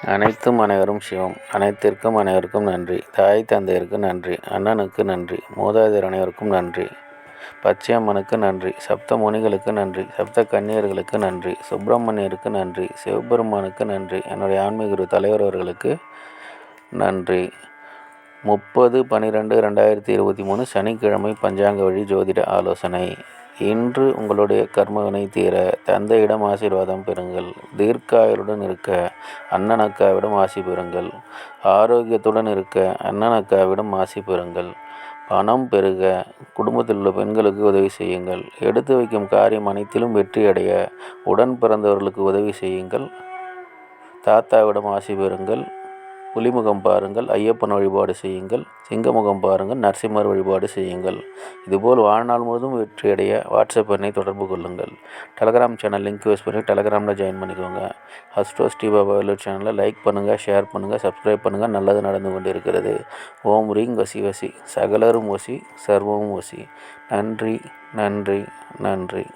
அனைத்தும் அனைவரும் சிவம். அனைத்திற்கும் அனைவருக்கும் நன்றி. தாய் தந்தையருக்கு நன்றி. அண்ணனுக்கு நன்றி. மூதாதையர் அனைவருக்கும் நன்றி. பச்சையம்மனுக்கு நன்றி. சப்த முனிகளுக்கு நன்றி. சப்த கன்னியர்களுக்கு நன்றி. சுப்பிரமணியருக்கு நன்றி. சிவபெருமானுக்கு நன்றி. என்னுடைய ஆன்மீக குரு தலைவர் அவர்களுக்கு நன்றி. 30/12/2023 சனிக்கிழமை பஞ்சாங்க வழி ஜோதிட ஆலோசனை. இன்று உங்களுடைய கர்மவினை தீர தந்தையிடம் ஆசீர்வாதம் பெறுங்கள். தீர்க்காயுடன் இருக்க அண்ணன் அக்காவிடம் ஆசி பெறுங்கள். ஆரோக்கியத்துடன் இருக்க அண்ணன் அக்காவிடம் ஆசி பெறுங்கள். பணம் பெருக குடும்பத்தில் உள்ள பெண்களுக்கு உதவி செய்யுங்கள். எடுத்து வைக்கும் காரியம் அனைத்திலும் வெற்றியடைய உடன் பிறந்தவர்களுக்கு உதவி செய்யுங்கள். தாத்தாவிடம் ஆசி பெறுங்கள். புலிமுகம் பாருங்கள், ஐயப்பன் வழிபாடு செய்யுங்கள். சிங்கமுகம் பாருங்கள், நரசிம்மர் வழிபாடு செய்யுங்கள். இதுபோல் வாழ்நாள் முழுவதும் வெற்றியடைய வாட்ஸ்அப் எண்ணை தொடர்பு கொள்ளுங்கள். டெலகிராம் சேனல் லிங்க் யூஸ் பண்ணி டெலகிராமில் ஜாயின் பண்ணிக்கோங்க. அஸ்ட்ரோ ஸ்ரீபாபா வேலூர் சேனலை லைக் பண்ணுங்கள், ஷேர் பண்ணுங்கள், சப்ஸ்கிரைப் பண்ணுங்கள். நல்லது நடந்து கொண்டு இருக்கிறது. ஓம் ரீங் வசி வசி, சகலரும் வசி, சர்வமும் வசி. நன்றி, நன்றி, நன்றி.